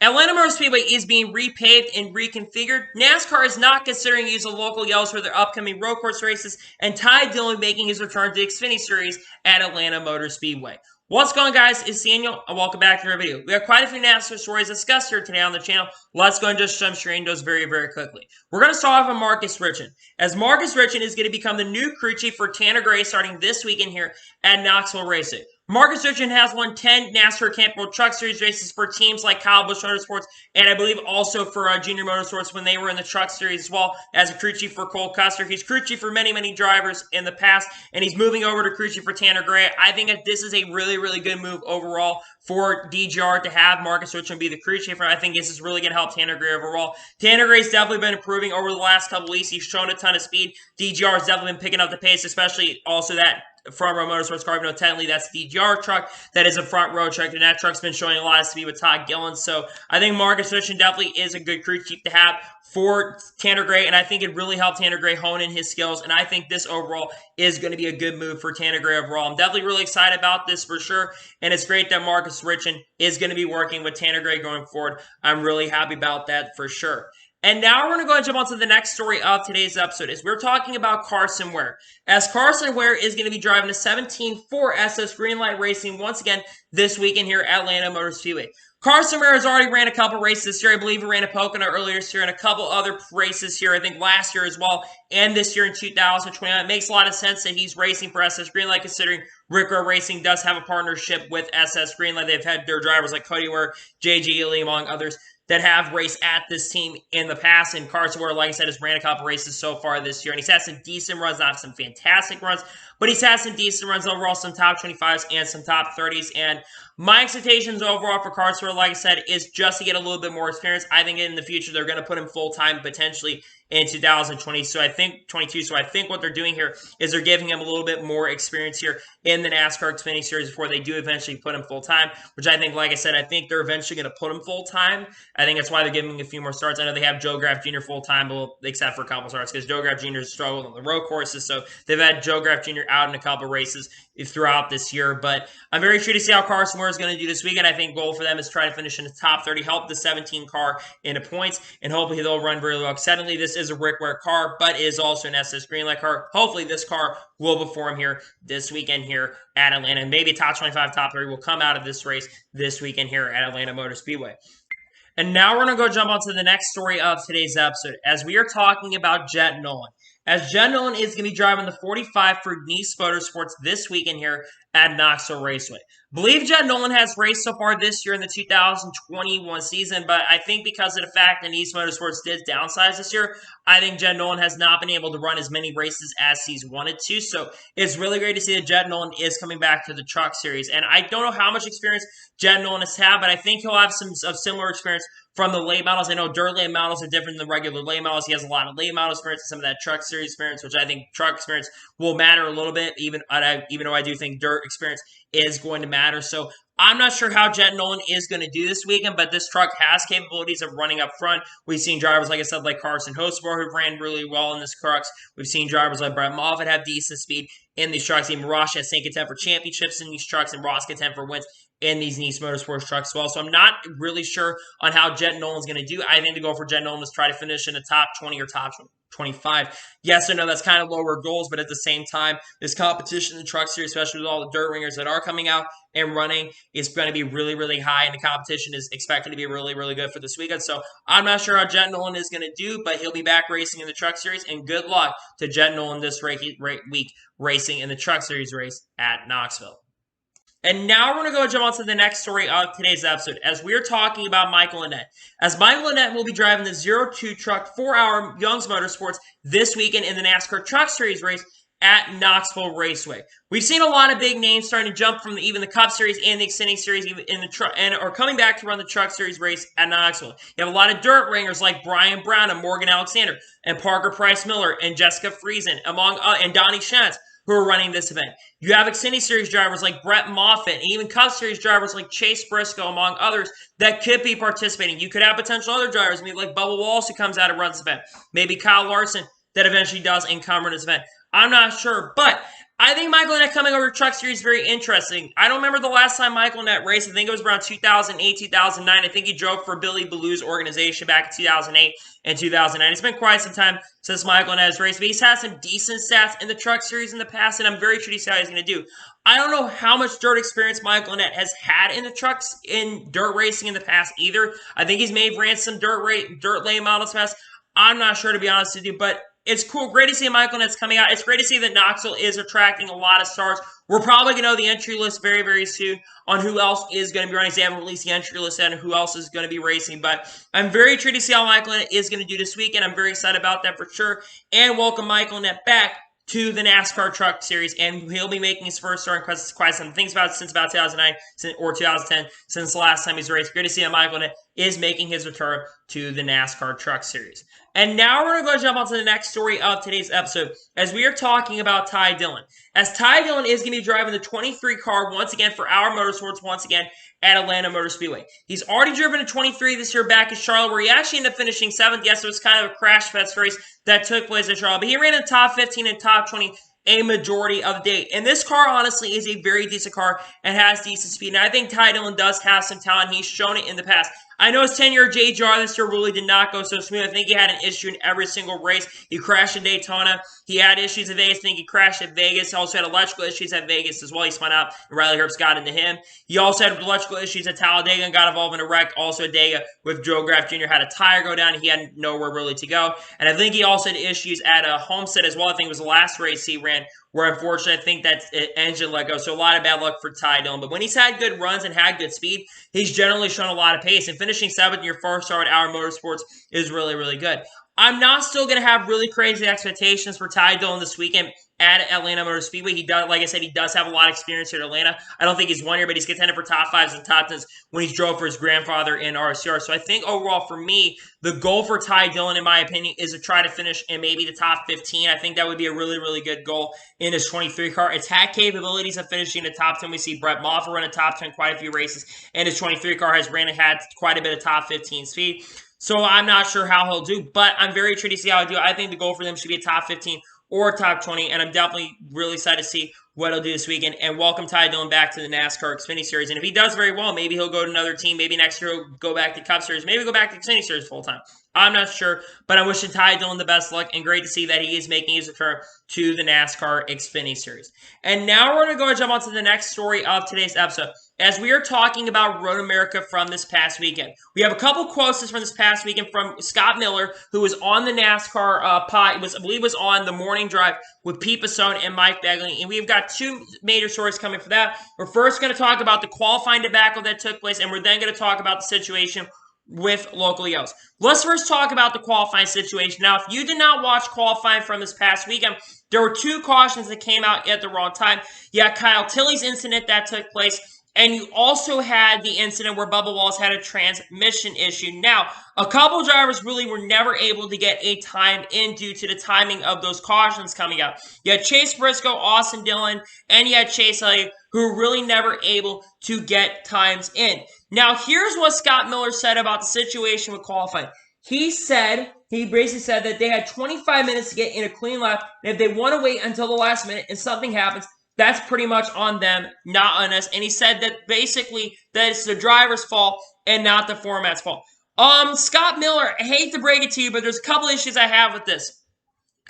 Atlanta Motor Speedway is being repaved and reconfigured. NASCAR is not considering using local yellows for their upcoming road course races, and Dillon making his return to the Xfinity Series at Atlanta Motor Speedway. What's going on, guys? It's Daniel, and welcome back to our video. We have quite a few NASCAR stories discussed here today on the channel. Let's go and just jump straight into those very, very quickly. We're going to start off with Marcus Richmond, as Marcus Richmond is going to become the new crew chief for Tanner Gray starting this weekend here at Knoxville Racing. Marcus Richmond has won 10 NASCAR Camp World Truck Series races for teams like Kyle Busch Motorsports, and I believe also for Junior Motorsports when they were in the Truck Series as well as a crew chief for Cole Custer. He's crew chief for many, many drivers in the past, and he's moving over to crew chief for Tanner Gray. I think that this is a really, really good move overall for DGR to have Marcus Richmond be the crew chief. I think this is really going to help Tanner Gray overall. Tanner Gray's definitely been improving over the last couple weeks. He's shown a ton of speed. DGR has definitely been picking up the pace, especially also that front row motorsports car. Technically, that's the DGR truck. That is a front row truck, and that truck's been showing a lot of speed with Todd Gilliland. So I think Marcus Richmond definitely is a good crew chief to have for Tanner Gray, and I think it really helped Tanner Gray hone in his skills, and I think this overall is going to be a good move for Tanner Gray overall. I'm definitely really excited about this for sure, and it's great that Marcus Richmond is going to be working with Tanner Gray going forward. I'm really happy about that for sure. And now we're going to go and jump on to the next story of today's episode, is we're talking about Carson Ware. As Carson Ware is going to be driving a 17-4 SS Greenlight Racing once again this weekend here at Atlanta Motor Speedway. Carson Ware has already ran a couple races this year. I believe he ran a Pocono earlier this year and a couple other races here, I think last year as well, and this year in 2021. It makes a lot of sense that he's racing for SS Greenlight, considering Rico Racing does have a partnership with SS Greenlight. They've had their drivers like Cody Ware, J.G. Ely, among others, that have raced at this team in the past. And Carson Ware, like I said, has ran a couple races so far this year. And he's had some decent runs, not some fantastic runs, but he's had some decent runs overall, some top 25s and some top 30s. And my expectations overall for Carson Ware, like I said, is just to get a little bit more experience. I think in the future they're going to put him full-time potentially in 2020. So I think 22. So I think what they're doing here is they're giving him a little bit more experience here in the NASCAR Xfinity Series before they do eventually put him full-time, which I think, like I said, I think they're eventually going to put him full-time. I think that's why they're giving him a few more starts. I know they have Joe Graf Jr. full-time, except for a couple starts, because Joe Graf Jr. has struggled on the road courses. So they've had Joe Graf Jr. out in a couple races throughout this year. But I'm very sure to see how Carson Ware is going to do this weekend. I think goal for them is try to finish in the top 30, help the 17 car into points, and hopefully they'll run very well. Secondly, this is a Rick Ware car, but is also an SS Greenlight car. Hopefully this car will perform here this weekend here at Atlanta. Maybe a top 25, top 30 will come out of this race this weekend here at Atlanta Motor Speedway. And now we're going to go jump on to the next story of today's episode, as we are talking about Jet Nolan. As Jet Nolan is going to be driving the 45 for Nice Motorsports this weekend here at Knoxville Raceway. I believe Jet Nolan has raced so far this year in the 2021 season, but I think because of the fact that Nice Motorsports did downsize this year, I think Jet Nolan has not been able to run as many races as he's wanted to. So it's really great to see that Jet Nolan is coming back to the Truck Series. And I don't know how much experience Jet Nolan has had, but I think he'll have some of similar experience from the late models. I know dirt late models are different than the regular late models. He has a lot of late model experience and some of that Truck Series experience, which I think Truck experience will matter a little bit, even though I do think dirt experience is going to matter. So I'm not sure how Jet Nolan is going to do this weekend, but this truck has capabilities of running up front. We've seen drivers, like I said, like Carson Hosmer, who ran really well in this trucks. We've seen drivers like Brett Moffitt have decent speed in these trucks. Even Ross has St. Content for championships in these trucks, and Ross Content for wins in these Nice Motorsports trucks as well. So I'm not really sure on how Jet Nolan's going to do. I think the goal for Jet Nolan is try to finish in the top 20 or top 25. Yes or no, that's kind of lower goals, but at the same time, this competition in the Truck Series, especially with all the dirt ringers that are coming out and running, is going to be really, really high, and the competition is expected to be really, really good for this weekend. So I'm not sure how Jet Nolan is going to do, but he'll be back racing in the Truck Series, and good luck to Jet Nolan this week racing in the Truck Series race at Knoxville. And now we're going to go jump on to the next story of today's episode, as we're talking about Michael Annett. As Michael Annett will be driving the 02 truck 4-hour Young's Motorsports this weekend in the NASCAR Truck Series race at Knoxville Raceway. We've seen a lot of big names starting to jump from even the Cup Series and the Xfinity Series in the truck, and are coming back to run the Truck Series race at Knoxville. You have a lot of dirt ringers like Brian Brown and Morgan Alexander and Parker Price Miller and Jessica Friesen and Donnie Schatz, who are running this event. You have Xfinity Series drivers like Brett Moffitt, and even Cup Series drivers like Chase Briscoe, among others, that could be participating. You could have potential other drivers, maybe like Bubba Wallace, who comes out and runs this event. Maybe Kyle Larson, that eventually does and come run this event. I'm not sure, but I think Michael Annett coming over to Truck Series is very interesting. I don't remember the last time Michael Annett raced. I think it was around 2008, 2009. I think he drove for Billy Ballou's organization back in 2008 and 2009. It's been quite some time since Michael Annett has raced, but he's had some decent stats in the Truck Series in the past, and I'm very sure to see how he's going to do. I don't know how much dirt experience Michael Annett has had in the trucks in dirt racing in the past either. I think he's ran some dirt lane models past. I'm not sure, to be honest with you, but it's cool. Great to see Michael Annett's coming out. It's great to see that Knoxville is attracting a lot of stars. We're probably going to know the entry list very, very soon on who else is going to be running. They haven't released the entry list yet and who else is going to be racing. But I'm very intrigued to see how Michael Annett is going to do this weekend. I'm very excited about that for sure. And welcome Michael Annett back to the NASCAR Truck Series, and he'll be making his first start in quite some things since about 2009 or 2010, since the last time he's raced. Great to see that Michael Annett is making his return to the NASCAR Truck Series. And now we're going to go jump onto the next story of today's episode, as we are talking about Ty Dillon. As Ty Dillon is going to be driving the 23 car once again for Our Motorsports once again at Atlanta Motor Speedway. He's already driven a 23 this year back in Charlotte, where he actually ended up finishing 7th. Yes, it was kind of a crash fest race that took place in Charlotte, but he ran in the top 15 and top 20 a majority of the day. And this car, honestly, is a very decent car and has decent speed. And I think Ty Dillon does have some talent. He's shown it in the past. I know his 10-year JGR this year really did not go so smooth. I think he had an issue in every single race. He crashed in Daytona. He had issues at Vegas. I think he crashed at Vegas. He also had electrical issues at Vegas as well. He spun out, and Riley Herbst got into him. He also had electrical issues at Talladega and got involved in a wreck. Also at Dega with Joe Graff Jr. had a tire go down, and he had nowhere really to go. And I think he also had issues at Homestead as well. I think it was the last race he ran, where unfortunately I think that engine let go. So a lot of bad luck for Ty Dillon. But when he's had good runs and had good speed, he's generally shown a lot of pace. And finishing 7th in your first start at Our Motorsports is really, really good. I'm not still going to have really crazy expectations for Ty Dillon this weekend at Atlanta Motor Speedway. He does, like I said, he does have a lot of experience here at Atlanta. I don't think he's won here, but he's contended for top 5s and top 10s when he's drove for his grandfather in RCR. So I think overall for me, the goal for Ty Dillon, in my opinion, is to try to finish in maybe the top 15. I think that would be a really, really good goal in his 23 car. It's had capabilities of finishing in the top 10. We see Brett Moffitt run a top 10 quite a few races, and his 23 car has had quite a bit of top 15 speed. So I'm not sure how he'll do, but I'm very intrigued to see how he'll do. I think the goal for them should be a top 15 or a top 20, and I'm definitely really excited to see what he'll do this weekend. And welcome Ty Dillon back to the NASCAR Xfinity Series. And if he does very well, maybe he'll go to another team. Maybe next year he'll go back to Cup Series. Maybe go back to Xfinity Series full time. I'm not sure, but I'm wishing Ty Dillon the best luck, and great to see that he is making his return to the NASCAR Xfinity Series. And now we're going to go and jump on to the next story of today's episode, as we are talking about Road America from this past weekend. We have a couple quotes from this past weekend from Scott Miller, who was on the NASCAR pod, I believe was on the morning drive with Pete Pasone and Mike Bagley. And we've got two major stories coming for that. We're first going to talk about the qualifying debacle that took place, and we're then going to talk about the situation with local yells. Let's first talk about the qualifying situation. Now, if you did not watch qualifying from this past weekend, there were two cautions that came out at the wrong time. You had Kyle Tilley's incident that took place, and you also had the incident where Bubba Wallace had a transmission issue. Now, a couple drivers really were never able to get a time in due to the timing of those cautions coming out. You had Chase Briscoe, Austin Dillon, and you had Chase Elliott, who were really never able to get times in. Now, here's what Scott Miller said about the situation with qualifying. He basically said that they had 25 minutes to get in a clean lap, and if they want to wait until the last minute and something happens, that's pretty much on them, not on us. And he said that basically that it's the driver's fault and not the format's fault. Scott Miller, I hate to break it to you, but there's a couple issues I have with this.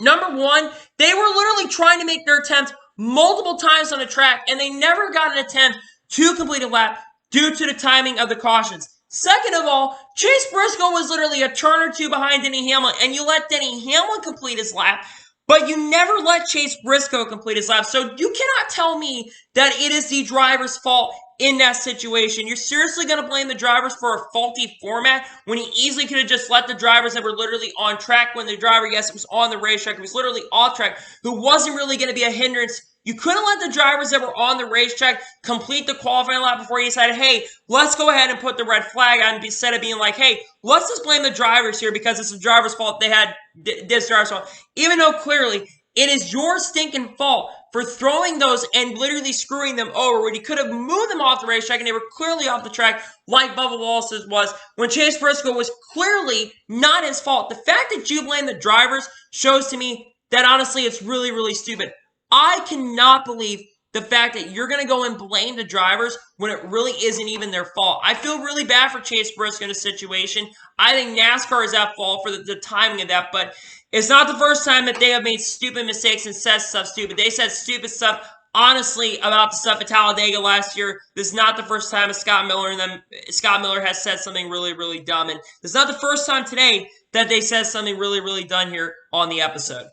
Number one, they were literally trying to make their attempt multiple times on the track, and they never got an attempt to complete a lap due to the timing of the cautions. Second of all, Chase Briscoe was literally a turn or two behind Denny Hamlin, and you let Denny Hamlin complete his lap, but you never let Chase Briscoe complete his lap. So you cannot tell me that it is the driver's fault in that situation. You're seriously going to blame the drivers for a faulty format when he easily could have just let the drivers that were literally on track when the driver, yes, was on the racetrack, was literally off track, who wasn't really going to be a hindrance. You couldn't let the drivers that were on the racetrack complete the qualifying lap before you decided, hey, let's go ahead and put the red flag on instead of being like, hey, let's just blame the drivers here because it's the driver's fault they had this driver's fault. Even though clearly it is your stinking fault for throwing those and literally screwing them over when you could have moved them off the racetrack and they were clearly off the track like Bubba Wallace's was when Chase Briscoe was clearly not his fault. The fact that you blame the drivers shows to me that honestly it's really, really stupid. I cannot believe the fact that you're going to go and blame the drivers when it really isn't even their fault. I feel really bad for Chase Briscoe in this situation. I think NASCAR is at fault for the timing of that, but it's not the first time that they have made stupid mistakes and said stuff stupid. They said stupid stuff, honestly, about the stuff at Talladega last year. This is not the first time Scott Miller has said something really, really dumb, and this is not the first time today that they said something really, really dumb here on the episode.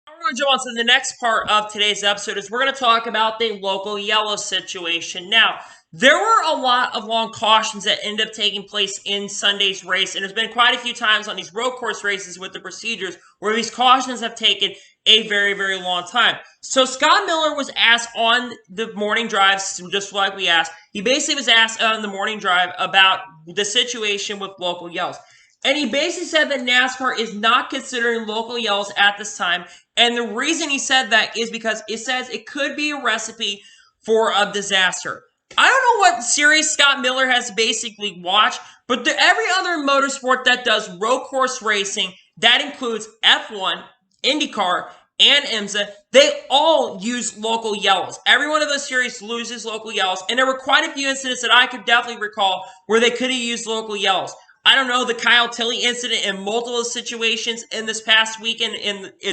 We're going to jump on to the next part of today's episode is we're going to talk about the local yellow situation. Now, there were a lot of long cautions that ended up taking place in Sunday's race, and there's been quite a few times on these road course races with the procedures where these cautions have taken a very, very long time. So Scott Miller was asked on the morning drive, just like we asked, he basically was asked on the morning drive about the situation with local yellows. And he basically said that NASCAR is not considering local yellows at this time. And the reason he said that is because it says it could be a recipe for a disaster. I don't know what series Scott Miller has basically watched, but every other motorsport that does road course racing, that includes F1, IndyCar, and IMSA, they all use local yellows. Every one of those series loses local yellows, and there were quite a few incidents that I could definitely recall where they could have used local yellows. I don't know, the Kyle Tilley incident in multiple situations in this past weekend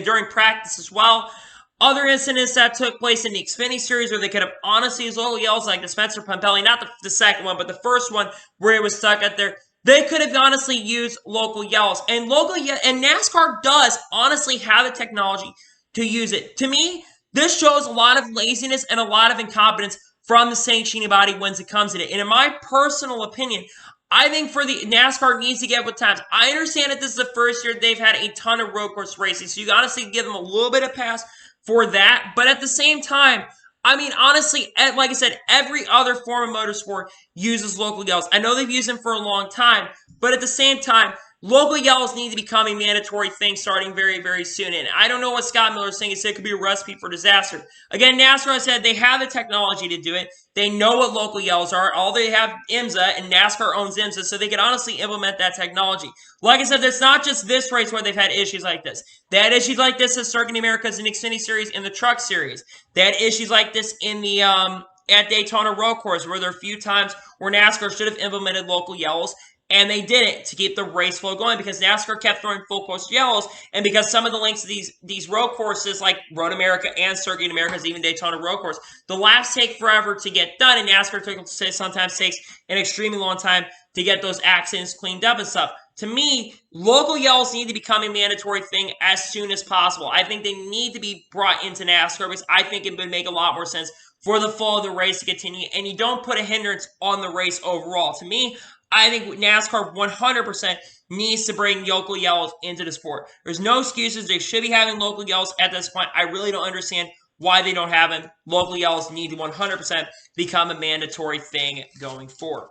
during practice as well. Other incidents that took place in the Xfinity Series where they could have honestly used local yellows, like the Spencer Pumpelly, not the second one, but the first one where it was stuck out there. They could have honestly used local yellows. And NASCAR does honestly have the technology to use it. To me, this shows a lot of laziness and a lot of incompetence from the sanctioning body when it comes to it. And in my personal opinion, I think for the NASCAR needs to get with times. I understand that this is the first year they've had a ton of road course racing, so you honestly give them a little bit of pass for that. But at the same time, I mean, honestly, like I said, every other form of motorsport uses local yellows. I know they've used them for a long time, but at the same time, local yellows need to become a mandatory thing starting very, very soon. And I don't know what Scott Miller's saying. He said it could be a recipe for disaster. Again, NASCAR said they have the technology to do it. They know what local yellows are. All they have IMSA, and NASCAR owns IMSA, so they can honestly implement that technology. Like I said, it's not just this race where they've had issues like this. They had issues like this at Circuit Americas and Xfinity Series and the Truck Series. They had issues like this in the at Daytona Road Course, where there are a few times where NASCAR should have implemented local yellows. And they didn't to keep the race flow going because NASCAR kept throwing full course yellows, and because some of the lengths of these road courses like Road America and Circuit Americas, even Daytona Road Course, the laps take forever to get done, and NASCAR sometimes takes an extremely long time to get those accidents cleaned up and stuff. To me, local yellows need to become a mandatory thing as soon as possible. I think they need to be brought into NASCAR because I think it would make a lot more sense for the flow of the race to continue, and you don't put a hindrance on the race overall. To me, I think NASCAR 100% needs to bring local yellows into the sport. There's no excuses. They should be having local yellows at this point. I really don't understand why they don't have them. Local yellows need to 100% become a mandatory thing going forward.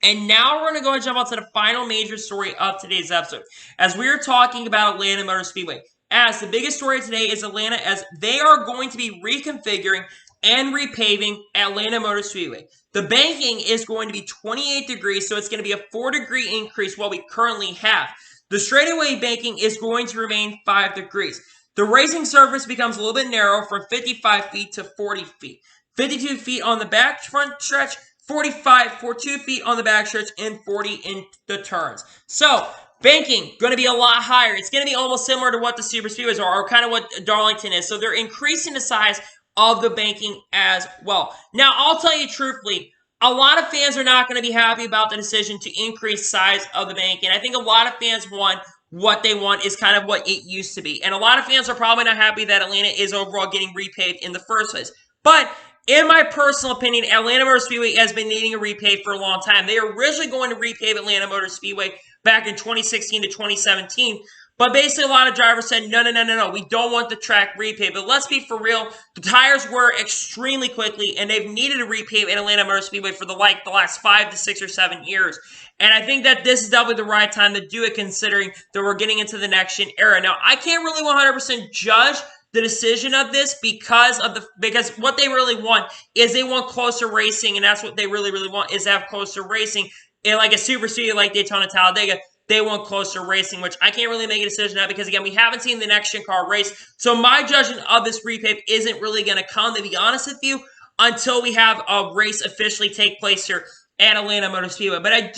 And now we're going to go and jump on to the final major story of today's episode, as we are talking about Atlanta Motor Speedway. As the biggest story today is Atlanta, as they are going to be reconfiguring and repaving Atlanta Motor Speedway. The banking is going to be 28 degrees, so it's going to be a 4-degree increase what we currently have. The straightaway banking is going to remain 5 degrees. The racing surface becomes a little bit narrow from 55 feet to 40 feet. 52 feet on the back front stretch, 42 feet on the back stretch, and 40 in the turns. So, banking, going to be a lot higher. It's going to be almost similar to what the Super Speedways are, or kind of what Darlington is. So, they're increasing the size of the banking as well. Now, I'll tell you truthfully, a lot of fans are not going to be happy about the decision to increase size of the banking. I think a lot of fans want what they want is kind of what it used to be. And a lot of fans are probably not happy that Atlanta is overall getting repaved in the first place. But in my personal opinion, Atlanta Motor Speedway has been needing a repave for a long time. They were originally going to repave Atlanta Motor Speedway back in 2016 to 2017. But basically, a lot of drivers said, no, we don't want the track repaved. But let's be for real, the tires wear extremely quickly, and they've needed a repave at Atlanta Motor Speedway for the last 5 to 6 or 7 years. And I think that this is definitely the right time to do it, considering that we're getting into the next-gen era. Now, I can't really 100% judge the decision of this because what they really want is they want closer racing, and that's what they really want is to have closer racing. And like a super studio like Daytona Talladega, they want closer racing, which I can't really make a decision on because, again, we haven't seen the next-gen car race. So my judgment of this repave isn't really going to come, to be honest with you, until we have a race officially take place here at Atlanta Motor Speedway. But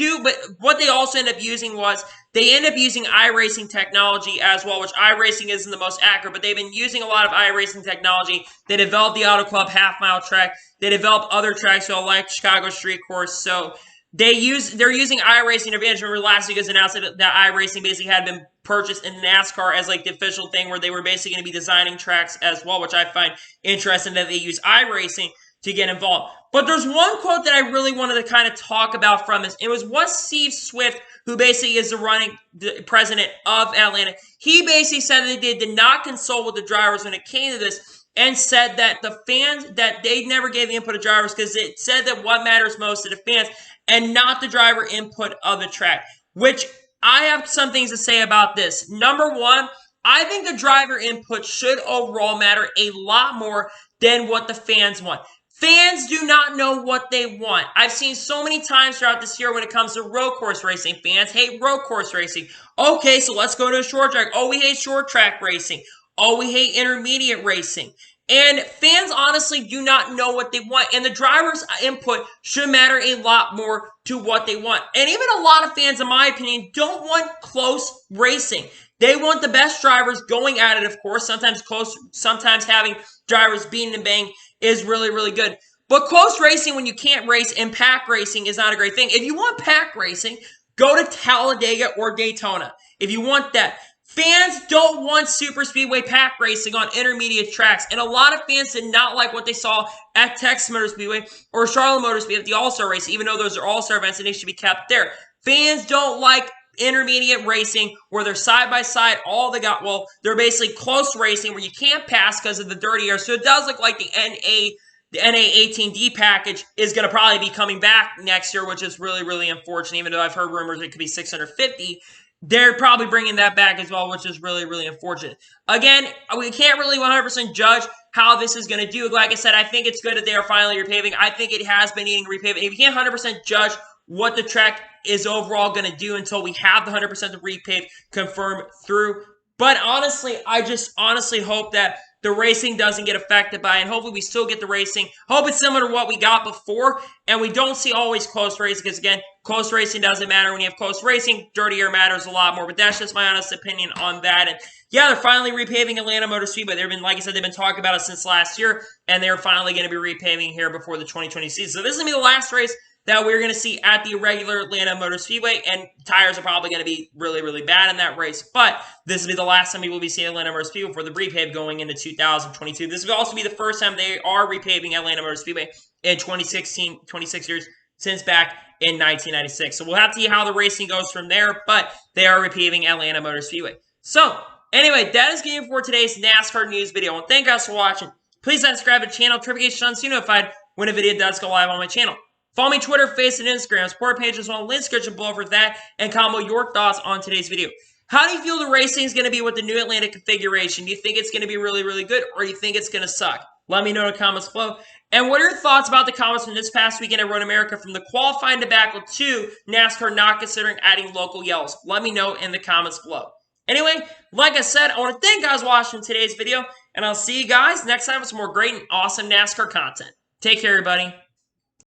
what they also end up using was they end up using iRacing technology as well, which iRacing isn't the most accurate, but they've been using a lot of iRacing technology. They developed the Auto Club half-mile track. They developed other tracks, so like Chicago Street Course. So they're using iRacing advantage. Remember last week it was announced that iRacing basically had been purchased in NASCAR as like the official thing where they were basically going to be designing tracks as well, which I find interesting that they use iRacing to get involved. But there's one quote that I really wanted to kind of talk about from this. It was what Steve Swift, who basically is the president of Atlanta, he basically said that they did not consult with the drivers when it came to this, and said that the fans, that they never gave the input of drivers because it said that what matters most to the fans and not the driver input of the track, which I have some things to say about this. Number one, I think the driver input should overall matter a lot more than what the fans want. Fans do not know what they want. I've seen so many times throughout this year when it comes to road course racing. Fans hate road course racing. Okay, so let's go to a short track. Oh, we hate short track racing. Oh, we hate intermediate racing. And fans honestly do not know what they want. And the driver's input should matter a lot more to what they want. And even a lot of fans, in my opinion, don't want close racing. They want the best drivers going at it, of course. Sometimes close, sometimes having drivers beating and bang is really, really good. But close racing when you can't race and pack racing is not a great thing. If you want pack racing, go to Talladega or Daytona. If you want that. Fans don't want super speedway pack racing on intermediate tracks. And a lot of fans did not like what they saw at Texas Motor Speedway or Charlotte Motor Speedway at the All-Star race, even though those are All-Star events and they should be kept there. Fans don't like intermediate racing where they're side by side, they're basically close racing where you can't pass because of the dirty air. So it does look like the NA18D package is going to probably be coming back next year, which is really, really unfortunate, even though I've heard rumors it could be 650. They're probably bringing that back as well, which is really, really unfortunate. Again, we can't really 100% judge how this is going to do. Like I said, I think it's good that they are finally repaving. I think it has been needing repaving. If you can't 100% judge what the track is overall going to do until we have the 100% of repave confirmed through. But honestly, I just honestly hope that the racing doesn't get affected by it, and hopefully we still get the racing. Hope it's similar to what we got before, and we don't see always close racing, because again, close racing doesn't matter. When you have close racing, dirty air matters a lot more, but that's just my honest opinion on that. And yeah, they're finally repaving Atlanta Motor Speedway. They've been, like I said, they've been talking about it since last year, and they're finally going to be repaving here before the 2020 season. So this is going to be the last race that we're going to see at the regular Atlanta Motor Speedway, and tires are probably going to be really, really bad in that race, but this will be the last time we will be seeing Atlanta Motor Speedway for the repave going into 2022. This will also be the first time they are repaving Atlanta Motor Speedway in 2016, 26 years since back in 1996. So we'll have to see how the racing goes from there, but they are repaving Atlanta Motor Speedway. So, anyway, that is game for today's NASCAR news video. I want to thank you guys for watching. Please subscribe to the channel, notifications on so you're notified when a video does go live on my channel. Follow me on Twitter, Facebook, and Instagram. Support pages on the link description below for that, and comment your thoughts on today's video. How do you feel the racing is going to be with the new Atlanta configuration? Do you think it's going to be really, really good, or do you think it's going to suck? Let me know in the comments below. And what are your thoughts about the comments from this past weekend at Road America, from the qualifying debacle to NASCAR not considering adding local yells? Let me know in the comments below. Anyway, like I said, I want to thank you guys for watching today's video, and I'll see you guys next time with some more great and awesome NASCAR content. Take care, everybody.